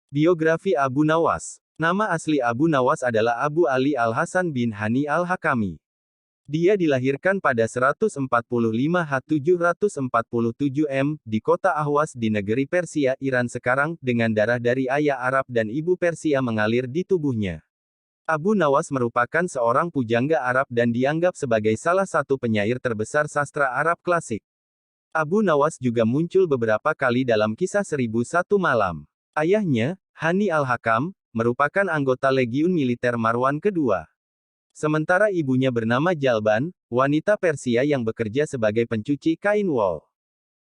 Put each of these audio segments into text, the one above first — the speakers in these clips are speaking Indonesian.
Biografi Abu Nawas. Nama asli Abu Nawas adalah Abu Ali Al-Hasan bin Hani Al-Hakami. Dia dilahirkan pada 145 H747 M, di kota Ahwas di negeri Persia, Iran sekarang, dengan darah dari ayah Arab dan ibu Persia mengalir di tubuhnya. Abu Nawas merupakan seorang pujangga Arab dan dianggap sebagai salah satu penyair terbesar sastra Arab klasik. Abu Nawas juga muncul beberapa kali dalam kisah 1001 Malam. Ayahnya, Hani Al-Hakam, merupakan anggota Legiun Militer Marwan kedua. Sementara ibunya bernama Jalban, wanita Persia yang bekerja sebagai pencuci kain wol.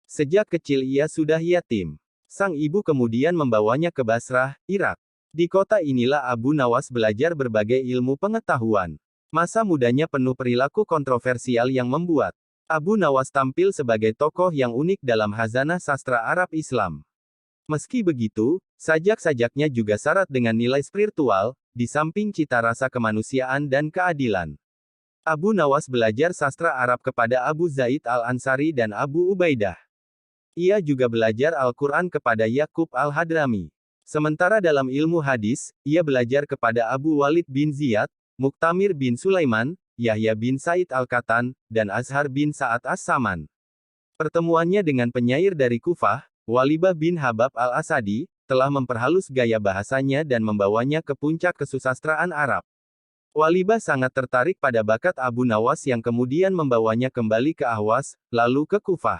Sejak kecil ia sudah yatim. Sang ibu kemudian membawanya ke Basrah, Irak. Di kota inilah Abu Nawas belajar berbagai ilmu pengetahuan. Masa mudanya penuh perilaku kontroversial yang membuat Abu Nawas tampil sebagai tokoh yang unik dalam khazanah sastra Arab Islam. Meski begitu, sajak-sajaknya juga syarat dengan nilai spiritual, di samping cita rasa kemanusiaan dan keadilan. Abu Nawas belajar sastra Arab kepada Abu Zaid Al-Ansari dan Abu Ubaidah. Ia juga belajar Al-Quran kepada Yakub Al-Hadrami. Sementara dalam ilmu hadis, ia belajar kepada Abu Walid bin Ziyad, Muktamir bin Sulaiman, Yahya bin Said Al-Qatan, dan Azhar bin Sa'ad As-Saman. Pertemuannya dengan penyair dari Kufah, Walibah bin Habab Al-Asadi, telah memperhalus gaya bahasanya dan membawanya ke puncak kesusastraan Arab. Walibah sangat tertarik pada bakat Abu Nawas yang kemudian membawanya kembali ke Ahwas, lalu ke Kufah.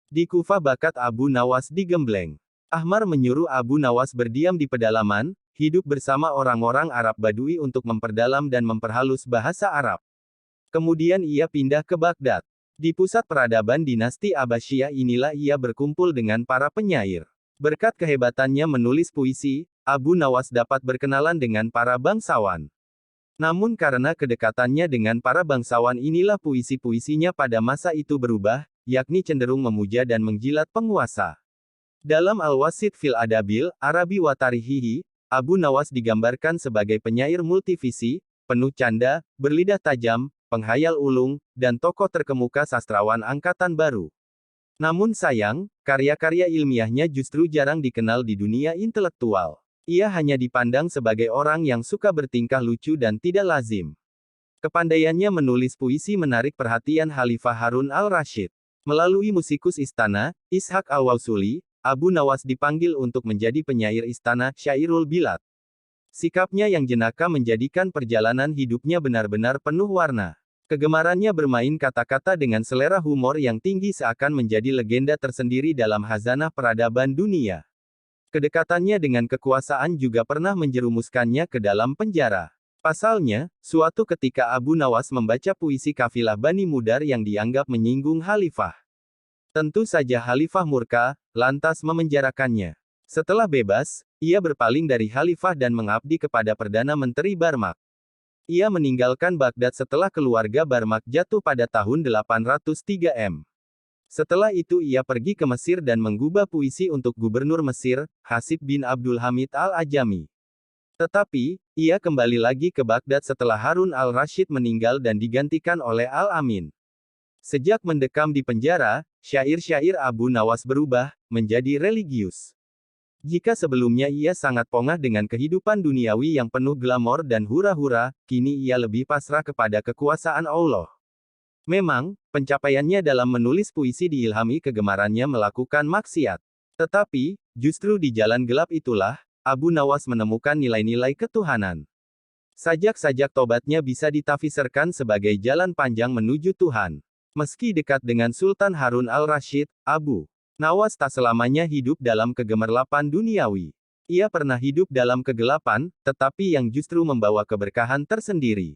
Di Kufah bakat Abu Nawas digembleng. Ahmar menyuruh Abu Nawas berdiam di pedalaman, hidup bersama orang-orang Arab Badui untuk memperdalam dan memperhalus bahasa Arab. Kemudian ia pindah ke Baghdad. Di pusat peradaban dinasti Abbasiyah inilah ia berkumpul dengan para penyair. Berkat kehebatannya menulis puisi, Abu Nawas dapat berkenalan dengan para bangsawan. Namun karena kedekatannya dengan para bangsawan inilah puisi-puisinya pada masa itu berubah, yakni cenderung memuja dan menjilat penguasa. Dalam Al-Wasit fil Adabil, Arabi wa Tarihihi, Abu Nawas digambarkan sebagai penyair multivisi, penuh canda, berlidah tajam, penghayal ulung, dan tokoh terkemuka sastrawan angkatan baru. Namun sayang, karya-karya ilmiahnya justru jarang dikenal di dunia intelektual. Ia hanya dipandang sebagai orang yang suka bertingkah lucu dan tidak lazim. Kepandaiannya menulis puisi menarik perhatian Khalifah Harun al-Rasyid. Melalui musikus istana, Ishaq al-Wausuli, Abu Nawas dipanggil untuk menjadi penyair istana, Syairul Bilad. Sikapnya yang jenaka menjadikan perjalanan hidupnya benar-benar penuh warna. Kegemarannya bermain kata-kata dengan selera humor yang tinggi seakan menjadi legenda tersendiri dalam khazanah peradaban dunia. Kedekatannya dengan kekuasaan juga pernah menjerumuskannya ke dalam penjara. Pasalnya, suatu ketika Abu Nawas membaca puisi kafilah Bani Mudar yang dianggap menyinggung Khalifah. Tentu saja Khalifah murka, lantas memenjarakannya. Setelah bebas, ia berpaling dari Khalifah dan mengabdi kepada Perdana Menteri Barmak. Ia meninggalkan Baghdad setelah keluarga Barmak jatuh pada tahun 803 M. Setelah itu ia pergi ke Mesir dan menggubah puisi untuk Gubernur Mesir, Hasib bin Abdul Hamid al-Ajami. Tetapi, ia kembali lagi ke Baghdad setelah Harun al-Rasyid meninggal dan digantikan oleh Al-Amin. Sejak mendekam di penjara, syair-syair Abu Nawas berubah menjadi religius. Jika sebelumnya ia sangat pongah dengan kehidupan duniawi yang penuh glamor dan hura-hura, kini ia lebih pasrah kepada kekuasaan Allah. Memang, pencapaiannya dalam menulis puisi diilhami kegemarannya melakukan maksiat. Tetapi, justru di jalan gelap itulah, Abu Nawas menemukan nilai-nilai ketuhanan. Sajak-sajak tobatnya bisa ditafsirkan sebagai jalan panjang menuju Tuhan. Meski dekat dengan Sultan Harun al-Rasyid, Abu Nawas tak selamanya hidup dalam kegemerlapan duniawi. Ia pernah hidup dalam kegelapan, tetapi yang justru membawa keberkahan tersendiri.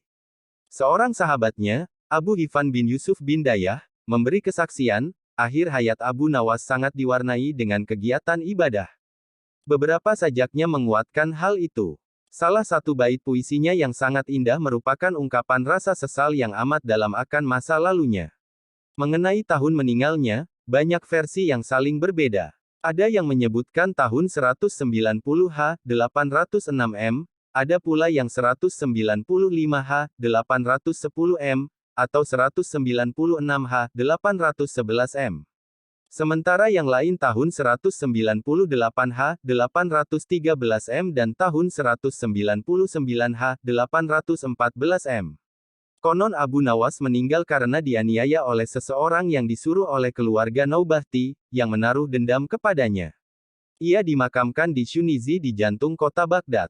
Seorang sahabatnya, Abu Hifan bin Yusuf bin Dayah, memberi kesaksian, akhir hayat Abu Nawas sangat diwarnai dengan kegiatan ibadah. Beberapa sajaknya menguatkan hal itu. Salah satu bait puisinya yang sangat indah merupakan ungkapan rasa sesal yang amat dalam akan masa lalunya. Mengenai tahun meninggalnya, banyak versi yang saling berbeda. Ada yang menyebutkan tahun 190 H, 806 M, ada pula yang 195 H, 810 M, atau 196 H, 811 M. Sementara yang lain tahun 198H, 813 M dan tahun 199H, 814 M. Konon Abu Nawas meninggal karena dianiaya oleh seseorang yang disuruh oleh keluarga Naubahti, yang menaruh dendam kepadanya. Ia dimakamkan di Shunizi di jantung kota Baghdad.